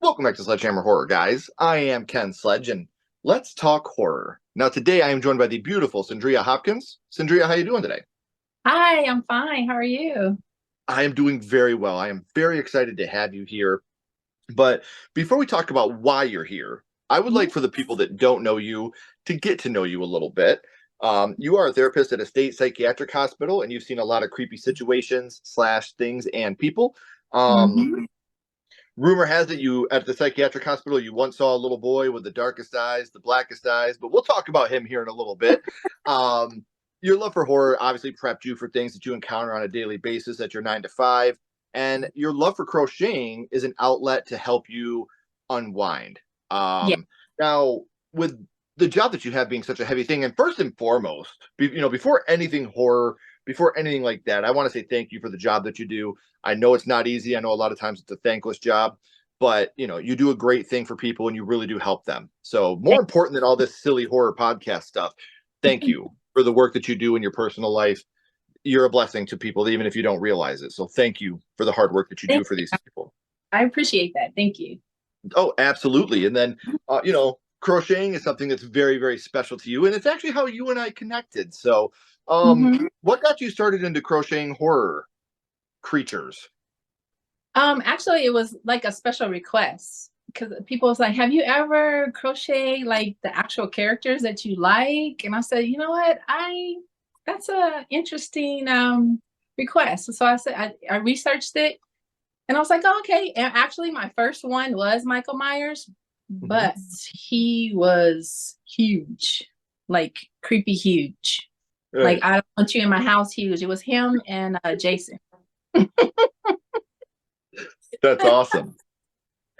Welcome back to Sledgehammer Horror, guys. I am Ken Sledge, and let's talk horror. Now, today I am joined by the beautiful Cyndrya Hopkins. Cyndrya, how you doing today? Hi, I'm fine. How are you? I am doing very well. I am very excited to have you here. But before we talk about why you're here, I would like Mhm. for the people that don't know you to get to know you a little bit. You are a therapist at a state psychiatric hospital, and you've seen a lot of creepy situations slash things and people. Um, Mhm. Rumor has it you at the psychiatric hospital you once saw a little boy with the darkest eyes, the blackest eyes, but we'll talk about him here in a little bit. Um, your love for horror obviously prepped you for things that you encounter on a daily basis at your 9 to 5, and your love for crocheting is an outlet to help you unwind. Yeah. Now, with the job that you have being such a heavy thing, and first and foremost, before anything horror, before anything like that, I want to say thank you for the job that you do. I know it's not easy. I know a lot of times it's a thankless job, but you do a great thing for people and you really do help them. So, more Thank- important than all this silly horror podcast stuff, thank you for the work that you do in your personal life. You're a blessing to people, even if you don't realize it. So, thank you for the hard work that you do thank for you. these people. I appreciate that. Thank you. Oh, absolutely. And then, crocheting is something that's very, very special to you. And it's actually how you and I connected. So, Mhm. what got you started into crocheting horror creatures? Actually, it was like a special request because people was like, "Have you ever crocheted like the actual characters that you like?" And I said, "You know what? I That's a interesting request." So I said I researched it, and I was like, oh, "Okay." And actually, my first one was Michael Myers, Mhm. but he was huge, like creepy huge. Like Right. I don't want you in my house huge. It was him and Jason. That's awesome.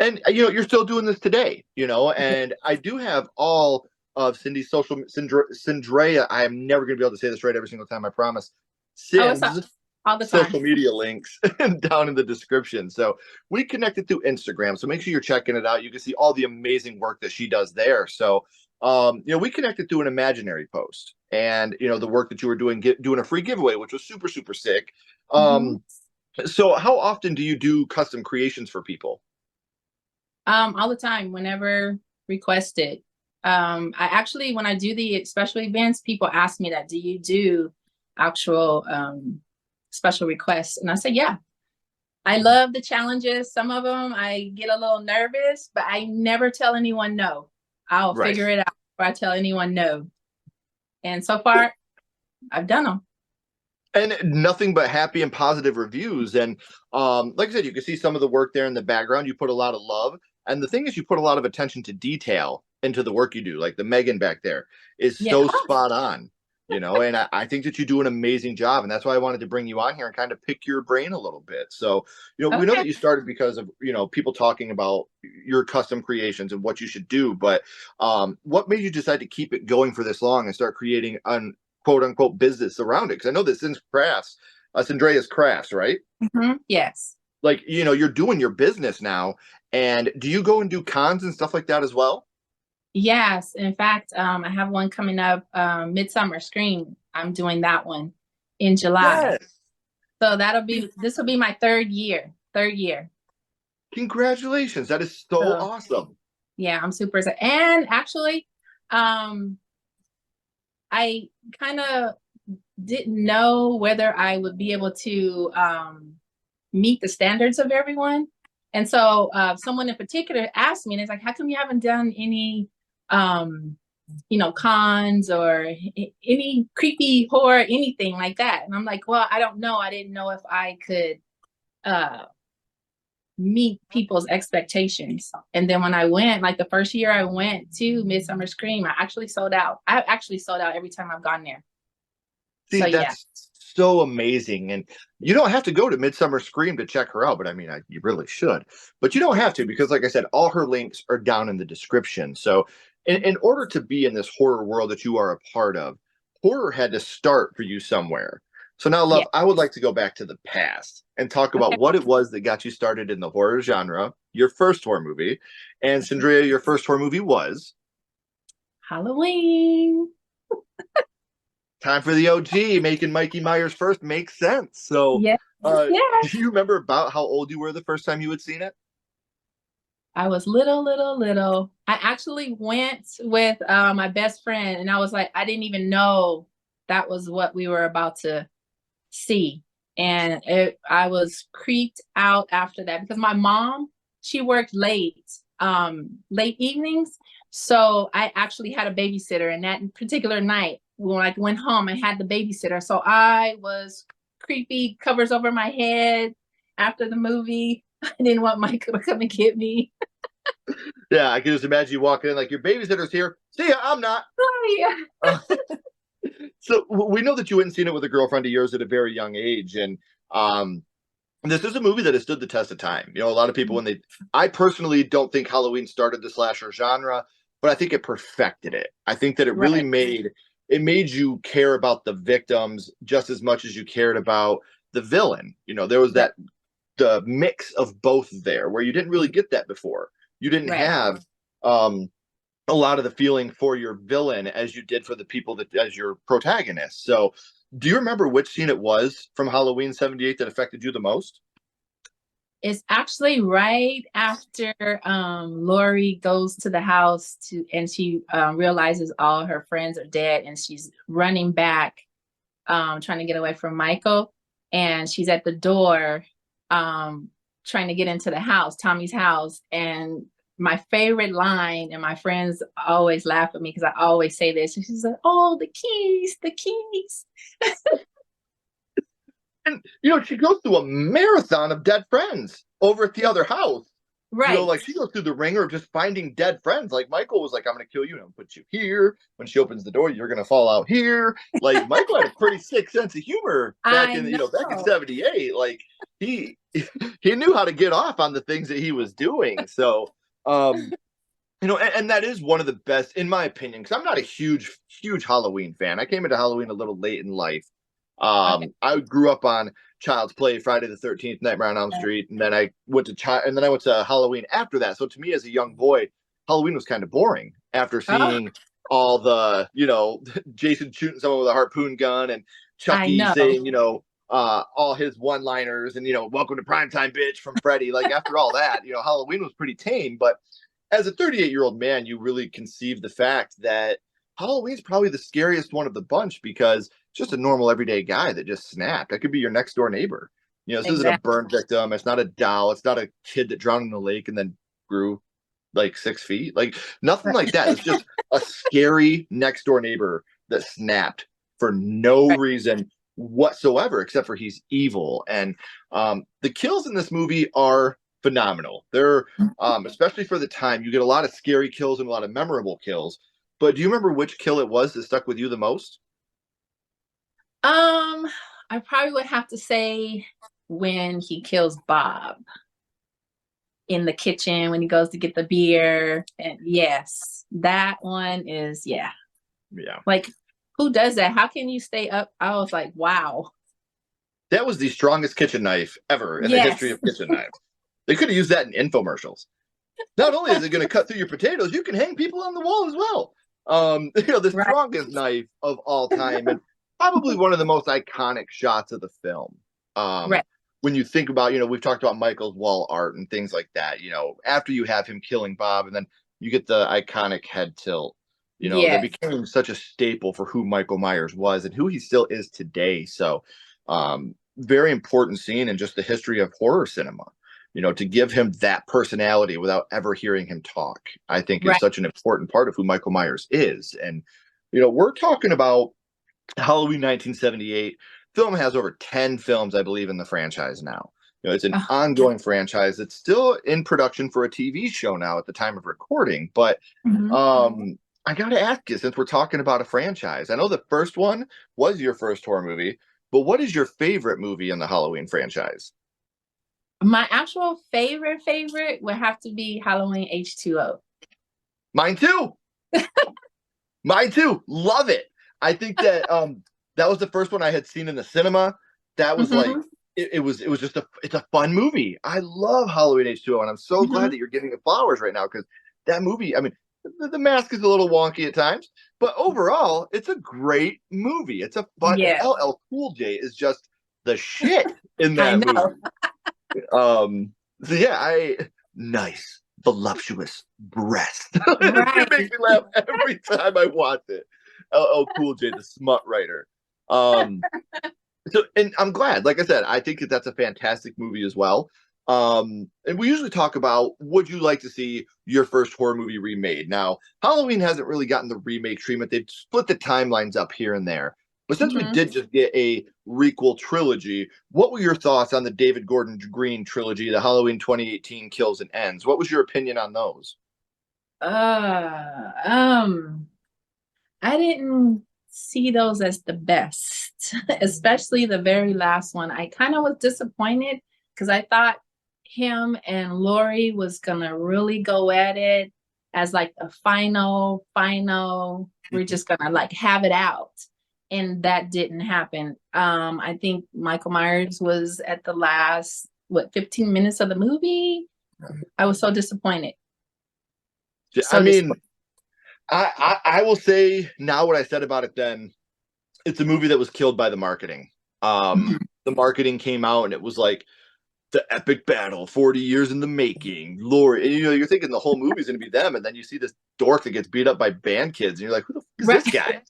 And you're still doing this today, Yeah. and I do have all of Cindy's Cyndrya. I am never going to be able to say this right every single time, I promise. Oh, it's Cin's all the time. social media links down in the description. So we connected through Instagram. So make sure you're checking it out. You can see all the amazing work that she does there. So we connected through an imaginary post and the work that you were doing a free giveaway, which was super, super sick. Mhm. So how often do you do custom creations for people? All the time, whenever requested. I actually, when I do the special events, people ask me that, do you do actual special requests? And I say, yeah. I love the challenges. Some of them I get a little nervous, but I never tell anyone no. I'll Right. figure it out before I tell anyone no. And so far, I've done them. And nothing but happy and positive reviews. And like I said, you can see some of the work there in the background. You put a lot of love. And the thing is, you put a lot of attention to detail into the work you do. Like the Megan back there is Yeah. so spot on, and I think that you do an amazing job. And that's why I wanted to bring you on here and kind of pick your brain a little bit. So, we know Okay. that you started because of, people talking about your custom creations and what you should do. But what made you decide to keep it going for this long and start creating an quote unquote business around it? Because I know that since crafts, Cyndryas crafts, right? Yes. Like, you're doing your business now. And do you go and do cons and stuff like that as well? Yes. In fact, I have one coming up, Midsummer Scream. I'm doing that one in July. Yes. So this will be my third year. Third year. Congratulations. That is so So awesome. yeah, I'm super excited. And actually, um, I kind of didn't know whether I would be able to meet the standards of everyone. And so someone in particular asked me, and it's like, how come you haven't done any, um, cons or any creepy horror, anything like that? And I'm like, well, I don't know. I didn't know if I could uh, meet people's expectations. And then when I went, like the first year I went to Midsummer Scream, I actually sold out. I actually sold out every time I've gone there. See, So yeah. that's so amazing. And you don't have to go to Midsummer Scream to check her out, but I mean, you really should. But you don't have to because, like I said, all her links are down in the description. So, in order to be in this horror world that you are a part of, horror had to start for you somewhere. So now, Yeah. love, I would like to go back to the past and talk about Okay. what it was that got you started in the horror genre, your first horror movie. And Cyndrya, your first horror movie was Halloween. time for the OG. Making Mikey Myers first makes sense. So, Yes. uh, Yeah. do you remember about how old you were the first time you had seen it? I was little. I actually went with my best friend, and I was like, I didn't even know that was what we were about to see. And I was creeped out after that because my mom, she worked late evenings. So I actually had a babysitter, and that particular night when I went home, I had the babysitter. So I was creepy, covers over my head after the movie. I didn't want Michael to come and get me. Yeah, I can just imagine you walking in like your babysitter's here. See ya, I'm not. Oh, yeah. Uh, so we know that you hadn't seen it with a girlfriend of yours at a very young age, and um, this is a movie that has stood the test of time. You know, a lot of people I personally don't think Halloween started the slasher genre, but I think it perfected it. I think that it really Right. made you care about the victims just as much as you cared about the villain. You know, there was Right. that the mix of both there where you didn't really get that before. You didn't Right. have um a lot of the feeling for your villain as you did for the people that as your protagonist. So, do you remember which scene it was from Halloween '78 that affected you the most? It's actually right after Lori goes to the house to and she realizes all her friends are dead and she's running back, trying to get away from Michael. And she's at the door, um, trying to get into the house, Tommy's house. And my favorite line, and my friends always laugh at me because I always say this. And she's like, "Oh, the keys, the keys." And you know, she goes through a marathon of dead friends over at the other house. You know, Right. like she goes through the ringer of just finding dead friends. Like Michael was like, "I'm going to kill you and I'm put you here." When she opens the door, you're going to fall out here. Like Michael had a pretty sick sense of humor back I in back in know. '78. Like he he knew how to get off on the things that he was doing. So um you know, and that is one of the best, in my opinion, because I'm not a huge Halloween fan. I came into Halloween a little late in life. Okay. I grew up on Child's Play, Friday the 13th, Nightmare on Elm Street, and then I went to Halloween after that. So to me, as a young boy, Halloween was kind of boring after Oh, seeing all the, you know, Jason shooting someone with a harpoon gun and I Chucky know. saying, you know, all his one-liners and, you know, welcome to primetime, bitch, from Freddy. Like after all that, you know, Halloween was pretty tame, but as a 38-year-old man, you really conceive the fact that Halloween's probably the scariest one of the bunch because it's just a normal everyday guy that just snapped. That could be your next door neighbor. You know, this isn't a Exactly. burn victim. It's not a doll. It's not a kid that drowned in the lake and then grew like 6 feet. Like nothing like that. It's just a scary next door neighbor that snapped for no Right. reason whatsoever, except for he's evil. And the kills in this movie are phenomenal. They're especially for the time. You get a lot of scary kills and a lot of memorable kills. But do you remember which kill it was that stuck with you the most? Um, I probably would have to say when he kills Bob in the kitchen when he goes to get the beer. And yes, that one is, yeah. Yeah. Like, who does that? How can you stay up? I was like, wow. That was the strongest kitchen knife ever in the history Yes. of kitchen knives. They could have used that in infomercials. Not only is it going to cut through your potatoes, you can hang people on the wall as well. You know, the Right. strongest knife of all time, and probably one of the most iconic shots of the film. Um, Right. when you think about, you know, we've talked about Michael's wall art and things like that. You know, after you have him killing Bob, and then you get the iconic head tilt. You know, that Yes. became such a staple for who Michael Myers was and who he still is today. So, very important scene in just the history of horror cinema. You know, to give him that personality without ever hearing him talk, I think is Right. such an important part of who Michael Myers is. And, you know, we're talking about Halloween 1978. Film has over 10 films, I believe, in the franchise now. You know, it's an Oh, ongoing franchise that's still in production for a TV show now at the time of recording. But mhm. I got to ask you, since we're talking about a franchise, I know the first one was your first horror movie, but what is your favorite movie in the Halloween franchise? My actual favorite would have to be Halloween H2O. Mine too. Mine too. Love it. I think that that was the first one I had seen in the cinema. That was like Hmm. it was just it's a fun movie. I love Halloween H2O, and I'm so glad Hmm. that you're giving it flowers right now because that movie, I mean, the mask is a little wonky at times, but overall, it's a great movie. It's a fun and Yeah, LL Cool J is just the shit in I that know. movie. Um so yeah, I nice. voluptuous breast. It makes Right. me laugh every time I watch it. LL Cool J, the smut writer. Um, so, and I'm glad. Like I said, I think that that's a fantastic movie as well. And we usually talk about, would you like to see your first horror movie remade? Now, Halloween hasn't really gotten the remake treatment. They've split the timelines up here and there. But since we Hmm. did just get a requel trilogy, what were your thoughts on the David Gordon Green trilogy, the Halloween 2018 Kills and Ends? What was your opinion on those? Uh, um, I didn't see those as the best, especially the very last one. I kind of was disappointed because I thought him and Lori was gonna really go at it as like a final, we're just gonna like have it out. And that didn't happen. I think Michael Myers was at the last, what, 15 minutes of the movie. I was so disappointed. I So mean, disappointed. I will say now what I said about it then. It's a movie that was killed by the marketing. Mhm. The marketing came out and it was like the epic battle, 40 years in the making. Lori, and, you're thinking the whole movie's gonna be them, and then you see this dork that gets beat up by band kids, and you're like, who the fuck is Right. this guy?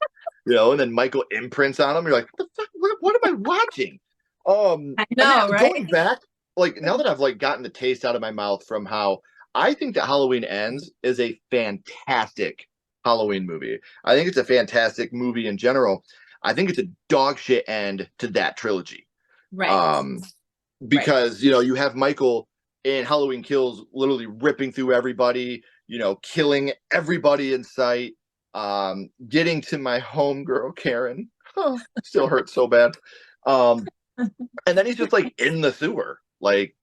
And then Michael imprints on him. You're like, what the fuck? What am I watching? I And know, going right? back, like now that I've like gotten the taste out of my mouth from how I think that Halloween Ends is a fantastic Halloween movie. I think it's a fantastic movie in general. I think it's a dog shit end to that trilogy. Right. Um, Right. because you have Michael in Halloween Kills literally ripping through everybody, killing everybody in sight, getting to my homegirl Karen. Still hurts so bad. Um, and then he's just like in the sewer, like,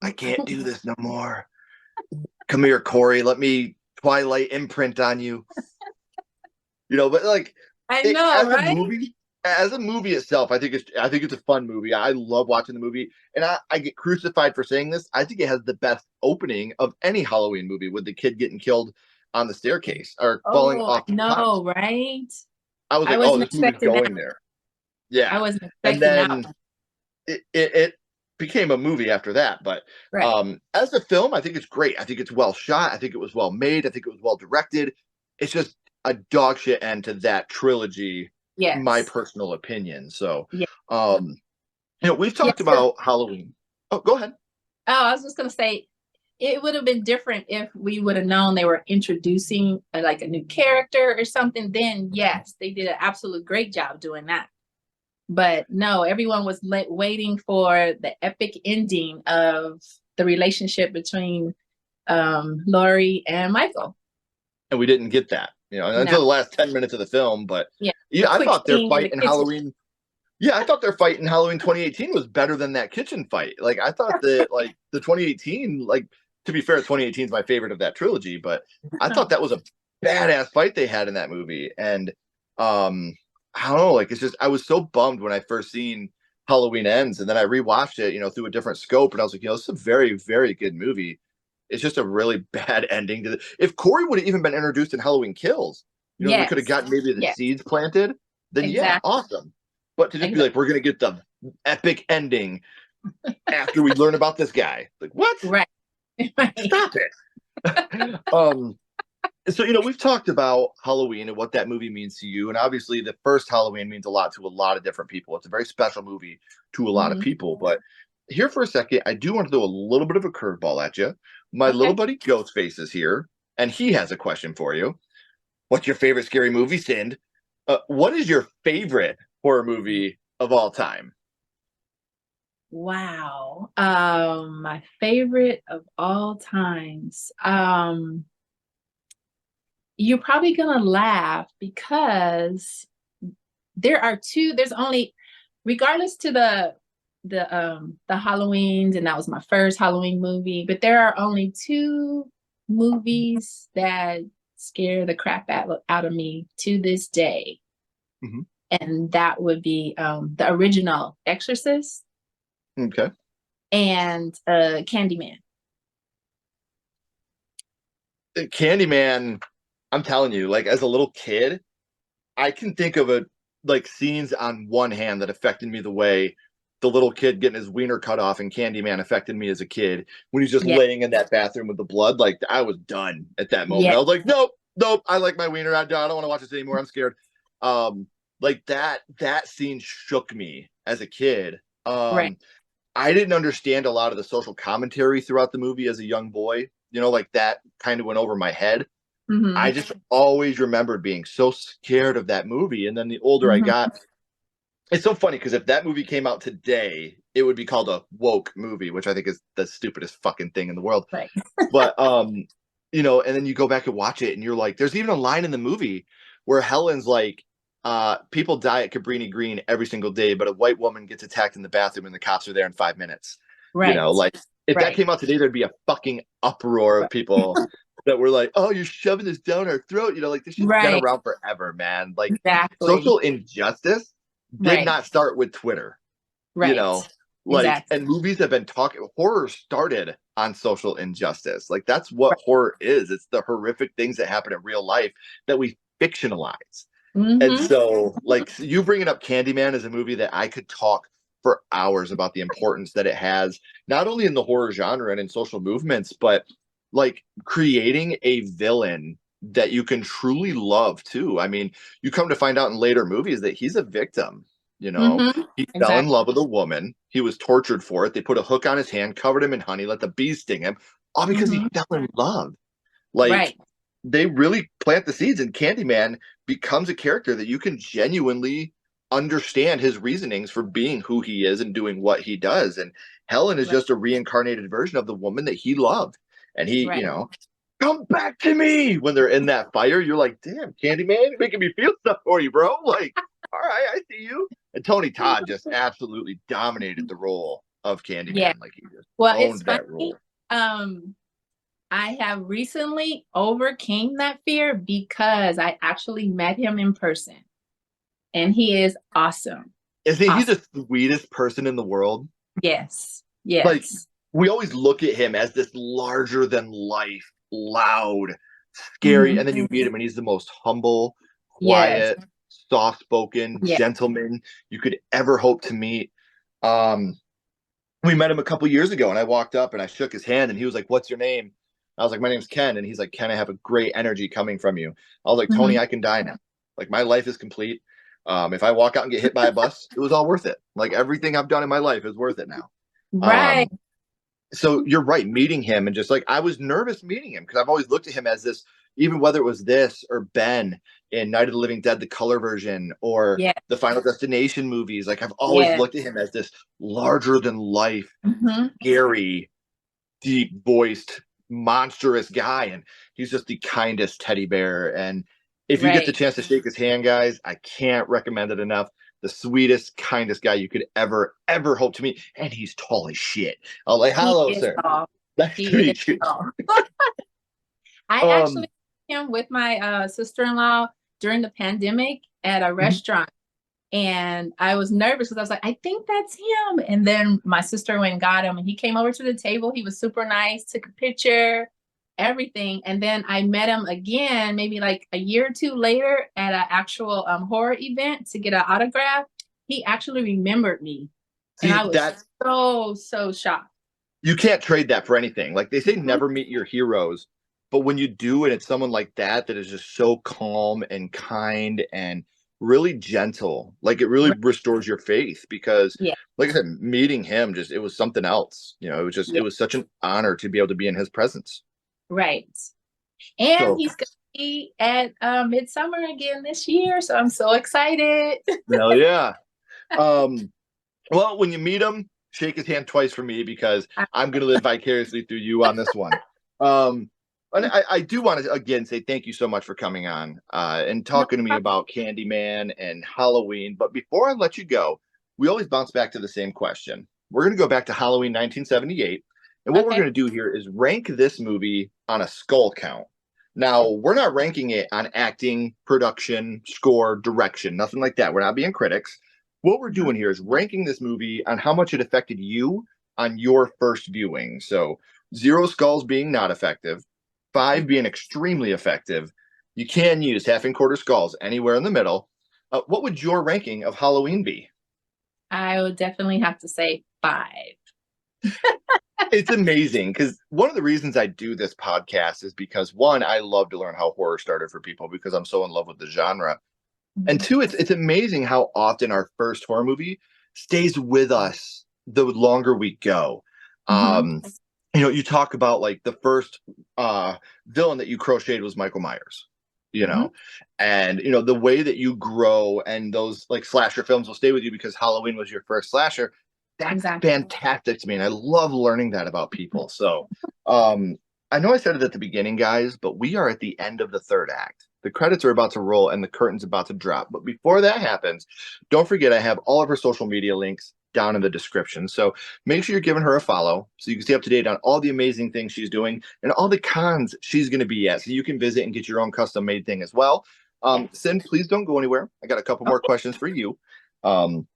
I can't do this no more. Come here, Corey. Let me Twilight imprint on you. But like I know, right? as a movie itself, I think it's a fun movie. I love watching the movie, and I get crucified for saying this. I think it has the best opening of any Halloween movie with the kid getting killed on the staircase or falling Oh, I off the house. know, right? I was I like, oh, wasn't this movie's expecting that. going there. I Yeah, wasn't and expecting that then one. it became a movie after that. But Right. as a film, I think it's great. I think it's well shot. I think it was well made. I think it was well directed. It's just a dog shit end to that trilogy, my Yes. personal opinion. So, Yeah. um, we've talked Yes. 'Cause- about Halloween. Oh, go ahead. Oh, I was just gonna say it would have been different if we would have known they were introducing like a new character or something. Then yes, they did an absolute great job doing that. But no, everyone was waiting for the epic ending of the relationship between Laurie and Michael. And we didn't get that, No, until the last 10 minutes of the film. But yeah, the yeah, I quick thought their scene in the fight in kitchen. Halloween. Yeah, I thought their fight in Halloween 2018 was better than that kitchen fight. Like I thought that like the 2018, like to be fair, 2018 is my favorite of that trilogy, but I thought that was a badass fight they had in that movie. And um I don't know, like it's just I was so bummed when I first seen Halloween Ends and then I rewatched it, through a different scope and I was like, this is a very, very good movie. It's just a really bad ending to if Corey would have even been introduced in Halloween Kills, we could have Yes, gotten maybe the yes, seeds planted, then yeah, exactly, awesome. But to just be exactly. like, we're gonna get the epic ending after we learn about this guy. Like, what? Right, right. Stop it. So we've talked about Halloween and what that movie means to you. And obviously the first Halloween means a lot to a lot of different people. It's a very special movie to a lot of Hmm. people. But here for a second, I do want to throw a little bit of a curveball at you. My little Okay. buddy Ghostface is here, and he has a question for you. What's your favorite scary movie, Sind? What is your favorite horror movie of all time? Wow. My favorite of all times. You're probably gonna laugh because there's only, regardless to the Halloweens, and that was my first Halloween movie, but there are only two movies that scare the crap out of me to this day. Mhm. And that would be the original Exorcist Okay. and Candyman. Candyman, I'm telling you, like as a little kid, I can think of like scenes on one hand that affected me the way the little kid getting his wiener cut off in Candyman affected me as a kid when he's just Yeah. laying in that bathroom with the blood. Like I was done at that moment. Yeah. I was like, nope, nope. I like my wiener. I don't want to watch this anymore. I'm scared. Like that scene shook me as a kid. Right. I didn't understand a lot of the social commentary throughout the movie as a young boy. You know, like that kind of went over my head. I Mm-hmm. just always remembered being so scared of that movie. And then the older I Mm-hmm. got, it's so funny because if that movie came out today, it would be called a woke movie, which I think is the stupidest fucking thing in the world. Right. But you know, and then you go back and watch it and you're like, there's even a line in the movie where Helen's like, people die at Cabrini Green every single day, but a white woman gets attacked in the bathroom and the cops are there in 5 minutes. You know, Right. like if that Right. came out today, there'd be a fucking uproar of Right. people that were like, oh, you're shoving this down our throat. You know, like this shit's been Right. around forever, man. Like Exactly. social injustice did Right. not start with Twitter, you know, Right. like, Exactly. and movies have been talking, horror started on social injustice. Like that's what Right. horror is. It's the horrific things that happen in real life that we fictionalize. And Mm-hmm. so, like, you bringing up Candyman is a movie that I could talk for hours about the importance that it has, not only in the horror genre and in social movements, but like creating a villain that you can truly love too. I mean, you come to find out in later movies that he's a victim. You know, Mm-hmm. he fell in Exactly. love with a woman. He was tortured for it. They put a hook on his hand, covered him in honey, let the bees sting him, all because he Mm-hmm. fell in love. Like Right. they really plant the seeds, and Candyman becomes a character that you can genuinely understand his reasonings for being who he is and doing what he does. And Helen is Right. just a reincarnated version of the woman that he loved. And he, you Right. know, come back to me when they're in that fire. You're like, damn, Candyman, you're making me feel stuff for you, bro. Like, all right, I see you. And Tony Todd just absolutely dominated the role of Yeah. Candyman. Like he just Well, it's owned that funny. role. Um, I have recently overcame that fear because I actually met him in person, and he is awesome. Isn't he Awesome. the sweetest person in the world? Yes. Like Yes. we always look at him as this larger than life, loud, scary, and then Mm-hmm. you meet him and he's the most humble, Yes. quiet, soft-spoken Yeah. gentleman you could ever hope to meet. Um, we met him a couple years ago and I walked up and I shook his hand and he was like, "What's your name?" I was like, "My name's Ken." And he's like, "Ken, I have a great energy coming from you." I was like, "Tony, Mm-hmm. I can die now. Like my life is complete. If I walk out and get hit by a bus, it was all worth it. Like everything I've done in my life is worth it now." Right. Um, so you're right, meeting him and just like I was nervous meeting him because I've always looked at him as this, even whether it was this or Ben in Night of the Living Dead, the color version, or Yeah. the Final Destination movies. Like I've always Yeah. looked at him as this larger than life, Mm-hmm. scary, deep voiced, monstrous guy. And he's just the kindest teddy bear. And if you get the Right. chance to shake his hand, guys, I can't recommend it enough. The sweetest, kindest guy you could ever hope to meet. And he's tall as shit. I'm like, He hello, is sir. tall. Nice to He is meet you. tall. I Um, actually met him with my sister-in-law during the pandemic at a mhm. restaurant. And I was nervous because I was like, I think that's him. And then my sister went and got him, and he came over to the table. He was super nice, took a picture, everything. And then I met him again, maybe like a year or two later at an actual horror event to get an autograph. He actually remembered me. And See I was that so shocked. you can't trade that for anything. Like they say, Mhm. never meet your heroes, but when you do, and it's someone like that that is just so calm and kind and really gentle, like it really Right. restores your faith. Because, Yeah. like I said, meeting him just it was something else. You know, it Yeah. was such an honor to be able to be in his presence. Right. And So, he's going to be at Midsummer again this year. So I'm so excited. hell yeah. Um, well, when you meet him, shake his hand twice for me because I'm going to live vicariously through you on this one. Um, and I do want to again say thank you so much for coming on and No talking to me problem. about Candyman and Halloween. But before I let you go, we always bounce back to the same question. We're going to go back to Halloween 1978. And what we're Okay. going to do here is rank this movie on a skull count. Now, we're not ranking it on acting, production, score, direction, nothing like that. We're not being critics. What we're Mhm. doing here is ranking this movie on how much it affected you on your first viewing. So, zero skulls being not effective, five being extremely effective. You can use half and quarter skulls anywhere in the middle. What would your ranking of Halloween be? I would definitely have to say 5. It's amazing because one of the reasons I do this podcast is because one, I love to learn how horror started for people because I'm so in love with the genre. And Mhm. two, it's amazing how often our first horror movie stays with us the longer we go. Mhm. Um, you talk about like the first villain that you crocheted was Michael Myers, you Mhm. know, and the way that you grow and those like slasher films will stay with you because Halloween was your first slasher. That's Exactly. fantastic to me, and I love learning that about people. So, um, I know I said it at the beginning, guys, but we are at the end of the third act. The credits are about to roll and the curtain's about to drop. But before that happens, don't forget I have all of her social media links down in the description. So make sure you're giving her a follow so you can stay up to date on all the amazing things she's doing and all the cons she's going to be at. So you can visit and get your own custom made thing as well. Yes. Sin, please don't go anywhere. I got a couple more Okay. questions for you. Um,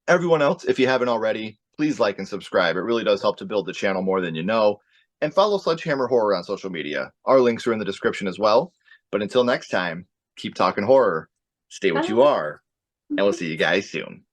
Everyone else, if you haven't already, please like and subscribe. It really does help to build the channel more than you know. And follow Sledgehammer Horror on social media. Our links are in the description as well. But until next time, keep talking horror, stay what you Bye. are, and we'll see you guys soon.